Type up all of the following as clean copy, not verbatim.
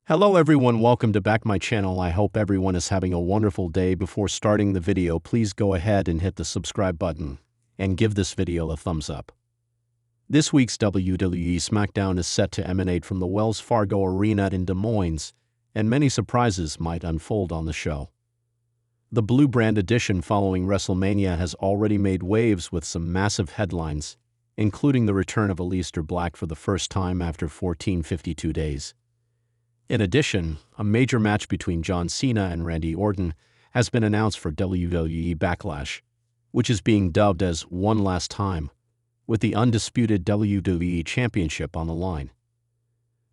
Hello everyone, welcome to back my channel. I hope everyone is having a wonderful day. Before starting the video, please go ahead and hit the subscribe button and give this video a thumbs up. This week's WWE SmackDown is set to emanate from the Wells Fargo Arena in Des Moines, and many surprises might unfold on the show. The Blue Brand edition following WrestleMania has already made waves with some massive headlines, including the return of Aleister Black for the first time after 1452 days. In addition, a major match between John Cena and Randy Orton has been announced for WWE Backlash, which is being dubbed as One Last Time, with the undisputed WWE Championship on the line.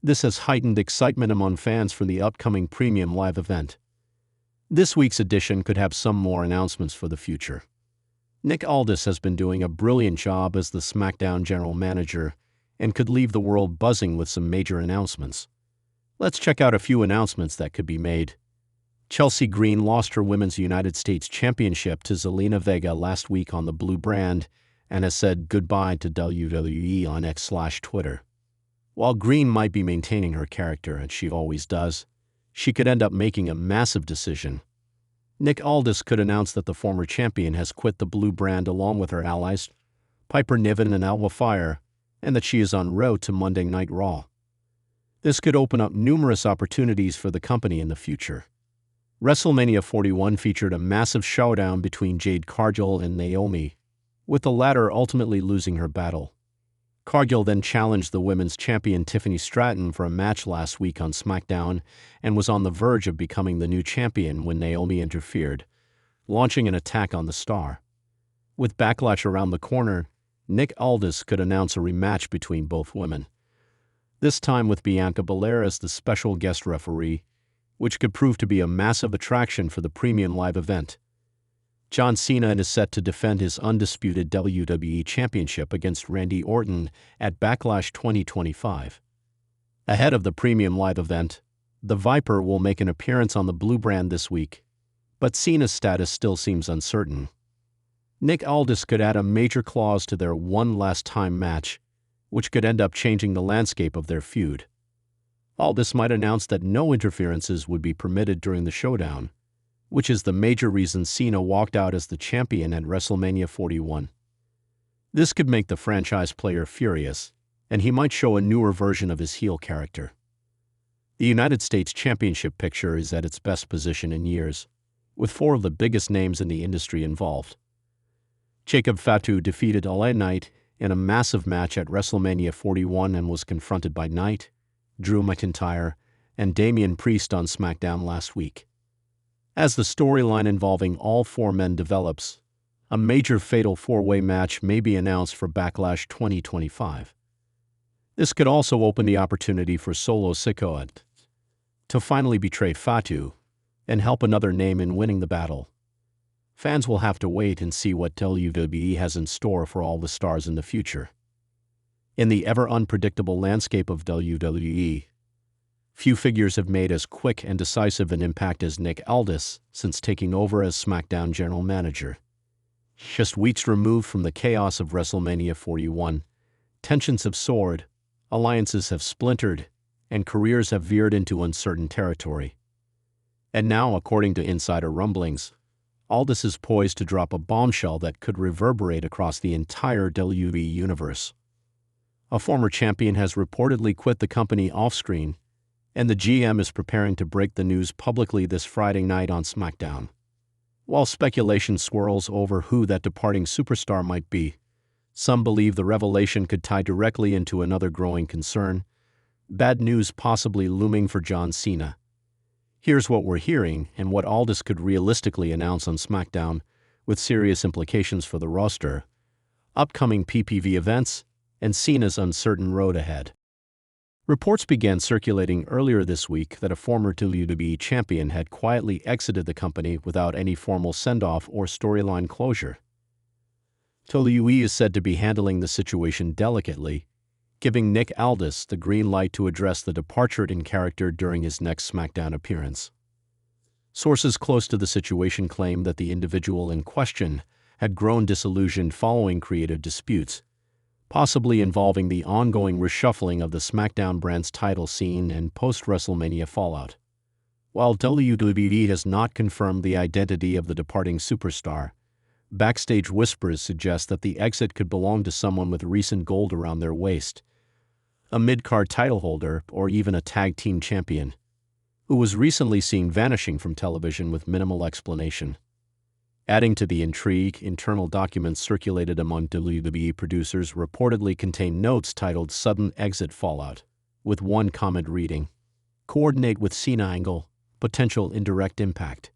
This has heightened excitement among fans for the upcoming premium live event. This week's edition could have some more announcements for the future. Nick Aldis has been doing a brilliant job as the SmackDown general manager and could leave the world buzzing with some major announcements. Let's check out a few announcements that could be made. Chelsea Green lost her Women's United States Championship to Zelina Vega last week on the Blue Brand and has said goodbye to WWE on X/Twitter. While Green might be maintaining her character, and she always does, she could end up making a massive decision. Nick Aldis could announce that the former champion has quit the Blue Brand along with her allies, Piper Niven and Alba Fyre, and that she is en route to Monday Night Raw. This could open up numerous opportunities for the company in the future. WrestleMania 41 featured a massive showdown between Jade Cargill and Naomi, with the latter ultimately losing her battle. Cargill then challenged the women's champion Tiffany Stratton for a match last week on SmackDown and was on the verge of becoming the new champion when Naomi interfered, launching an attack on the star. With Backlash around the corner, Nick Aldis could announce a rematch between both women, this time with Bianca Belair as the special guest referee, which could prove to be a massive attraction for the premium live event. John Cena is set to defend his undisputed WWE Championship against Randy Orton at Backlash 2025. Ahead of the premium live event, the Viper will make an appearance on the Blue Brand this week, but Cena's status still seems uncertain. Nick Aldis could add a major clause to their One Last Time match, which could end up changing the landscape of their feud. Aldis might announce that no interferences would be permitted during the showdown, which is the major reason Cena walked out as the champion at WrestleMania 41. This could make the franchise player furious, and he might show a newer version of his heel character. The United States Championship picture is at its best position in years, with four of the biggest names in the industry involved. Jacob Fatu defeated LA Knight in a massive match at WrestleMania 41 and was confronted by Knight, Drew McIntyre, and Damian Priest on SmackDown last week. As the storyline involving all four men develops, a major fatal four-way match may be announced for Backlash 2025. This could also open the opportunity for Solo Sikoa to finally betray Fatu and help another name in winning the battle. Fans will have to wait and see what WWE has in store for all the stars in the future. In the ever-unpredictable landscape of WWE, few figures have made as quick and decisive an impact as Nick Aldis since taking over as SmackDown general manager. Just weeks removed from the chaos of WrestleMania 41, tensions have soared, alliances have splintered, and careers have veered into uncertain territory. And now, according to insider rumblings, Aldis is poised to drop a bombshell that could reverberate across the entire WWE universe. A former champion has reportedly quit the company off-screen, and the GM is preparing to break the news publicly this Friday night on SmackDown. While speculation swirls over who that departing superstar might be, some believe the revelation could tie directly into another growing concern: bad news possibly looming for John Cena. Here's what we're hearing and what Aldis could realistically announce on SmackDown, with serious implications for the roster, upcoming PPV events, and Cena's uncertain road ahead. Reports began circulating earlier this week that a former WWE champion had quietly exited the company without any formal send-off or storyline closure. WWE is said to be handling the situation delicately, giving Nick Aldis the green light to address the departure in character during his next SmackDown appearance. Sources close to the situation claim that the individual in question had grown disillusioned following creative disputes, possibly involving the ongoing reshuffling of the SmackDown brand's title scene and post-WrestleMania fallout. While WWE has not confirmed the identity of the departing superstar, backstage whispers suggest that the exit could belong to someone with recent gold around their waist, a mid-card title holder or even a tag team champion, who was recently seen vanishing from television with minimal explanation. Adding to the intrigue, internal documents circulated among WWE producers reportedly contain notes titled "Sudden Exit Fallout," with one comment reading, "Coordinate with Cena angle, potential indirect impact."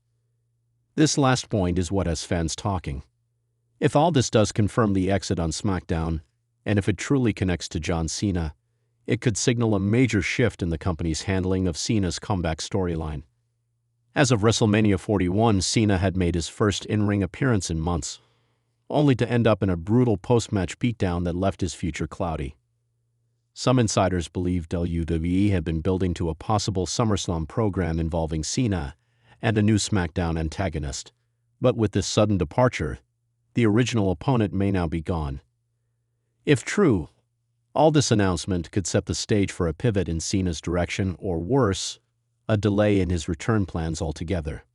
This last point is what has fans talking. If Aldis does confirm the exit on SmackDown, and if it truly connects to John Cena, it could signal a major shift in the company's handling of Cena's comeback storyline. As of WrestleMania 41, Cena had made his first in-ring appearance in months, only to end up in a brutal post-match beatdown that left his future cloudy. Some insiders believe WWE had been building to a possible SummerSlam program involving Cena and a new SmackDown antagonist, but with this sudden departure, the original opponent may now be gone. If true, all this announcement could set the stage for a pivot in Cena's direction, or worse, a delay in his return plans altogether.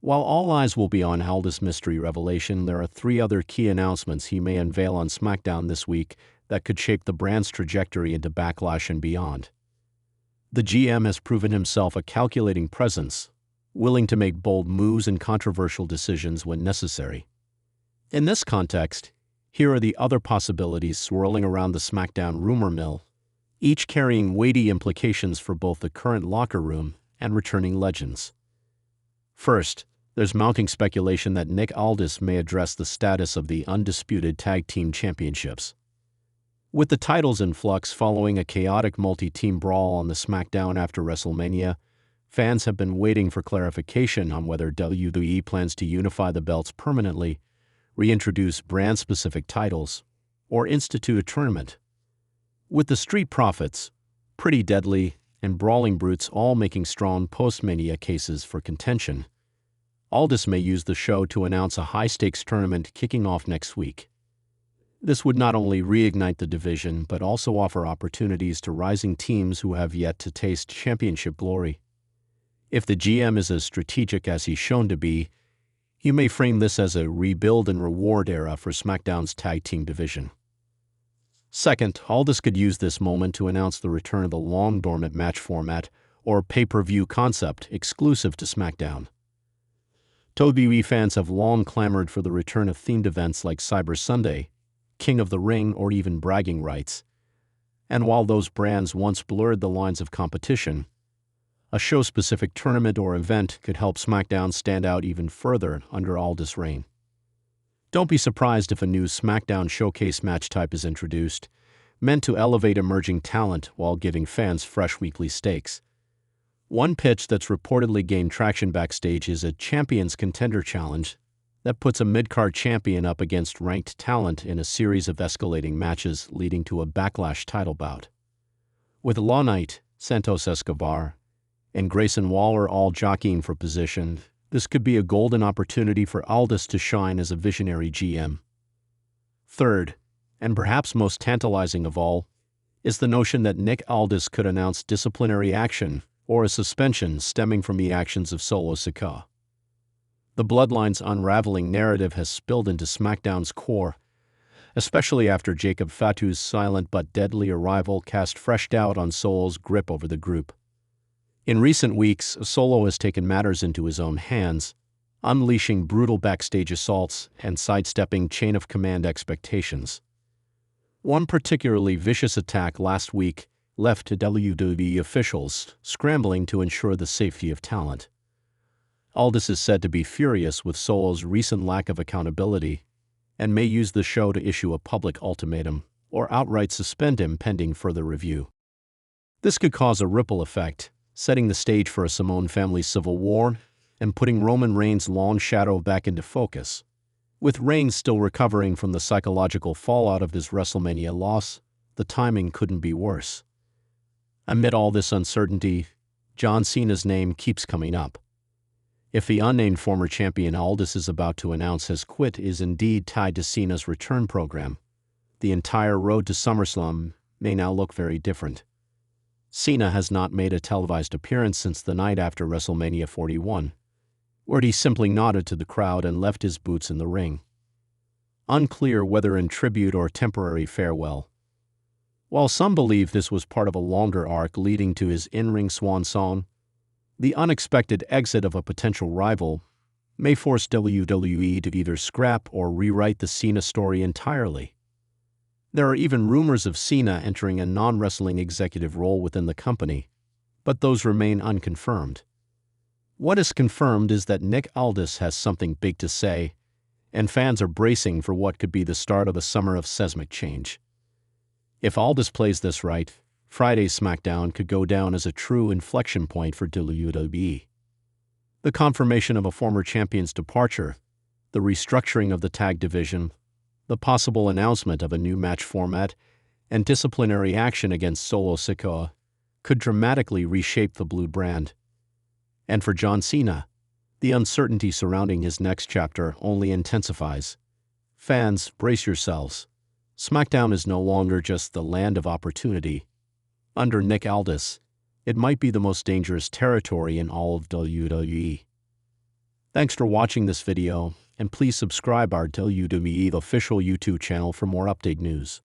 While all eyes will be on Aldis' mystery revelation, there are 3 other key announcements he may unveil on SmackDown this week that could shape the brand's trajectory into Backlash and beyond. The GM has proven himself a calculating presence, willing to make bold moves and controversial decisions when necessary. In this context, here are the other possibilities swirling around the SmackDown rumor mill, each carrying weighty implications for both the current locker room and returning legends. First, there's mounting speculation that Nick Aldis may address the status of the undisputed tag team championships. With the titles in flux following a chaotic multi-team brawl on the SmackDown after WrestleMania, fans have been waiting for clarification on whether WWE plans to unify the belts permanently, reintroduce brand-specific titles, or institute a tournament. With the Street Profits, Pretty Deadly, and Brawling Brutes all making strong post-Mania cases for contention, Aldis may use the show to announce a high-stakes tournament kicking off next week. This would not only reignite the division, but also offer opportunities to rising teams who have yet to taste championship glory. If the GM is as strategic as he's shown to be, he may frame this as a rebuild and reward era for SmackDown's tag team division. Second, Aldis could use this moment to announce the return of the long-dormant match format or pay-per-view concept exclusive to SmackDown. WWE fans have long clamored for the return of themed events like Cyber Sunday, King of the Ring, or even bragging rights. And while those brands once blurred the lines of competition, a show-specific tournament or event could help SmackDown stand out even further under Aldis' reign. Don't be surprised if a new SmackDown showcase match type is introduced, meant to elevate emerging talent while giving fans fresh weekly stakes. One pitch that's reportedly gained traction backstage is a Champions Contender Challenge that puts a mid-card champion up against ranked talent in a series of escalating matches leading to a Backlash title bout. With LA Knight, Santos Escobar, and Grayson Waller all jockeying for position, this could be a golden opportunity for Aldis to shine as a visionary GM. Third, and perhaps most tantalizing of all, is the notion that Nick Aldis could announce disciplinary action or a suspension stemming from the actions of Solo Sikoa. The Bloodline's unraveling narrative has spilled into SmackDown's core, especially after Jacob Fatu's silent but deadly arrival cast fresh doubt on Solo's grip over the group. In recent weeks, Solo has taken matters into his own hands, unleashing brutal backstage assaults and sidestepping chain-of-command expectations. One particularly vicious attack last week left WWE officials scrambling to ensure the safety of talent. Aldis is said to be furious with Solo's recent lack of accountability and may use the show to issue a public ultimatum or outright suspend him pending further review. This could cause a ripple effect, setting the stage for a Samoan family civil war and putting Roman Reigns' long shadow back into focus. With Reigns still recovering from the psychological fallout of his WrestleMania loss, the timing couldn't be worse. Amid all this uncertainty, John Cena's name keeps coming up. If the unnamed former champion Aldis is about to announce has quit is indeed tied to Cena's return program, the entire road to SummerSlam may now look very different. Cena has not made a televised appearance since the night after WrestleMania 41, where he simply nodded to the crowd and left his boots in the ring. Unclear whether in tribute or temporary farewell. While some believe this was part of a longer arc leading to his in-ring swan song, the unexpected exit of a potential rival may force WWE to either scrap or rewrite the Cena story entirely. There are even rumors of Cena entering a non-wrestling executive role within the company, but those remain unconfirmed. What is confirmed is that Aldis has something big to say, and fans are bracing for what could be the start of a summer of seismic change. If Aldis plays this right, Friday's SmackDown could go down as a true inflection point for WWE. The confirmation of a former champion's departure, the restructuring of the tag division, the possible announcement of a new match format, and disciplinary action against Solo Sikoa could dramatically reshape the Blue brand. And for John Cena, the uncertainty surrounding his next chapter only intensifies. Fans, brace yourselves. SmackDown is no longer just the land of opportunity. Under Aldis, it might be the most dangerous territory in all of WWE. Thanks for watching this video, and please subscribe our WWE official YouTube channel for more update news.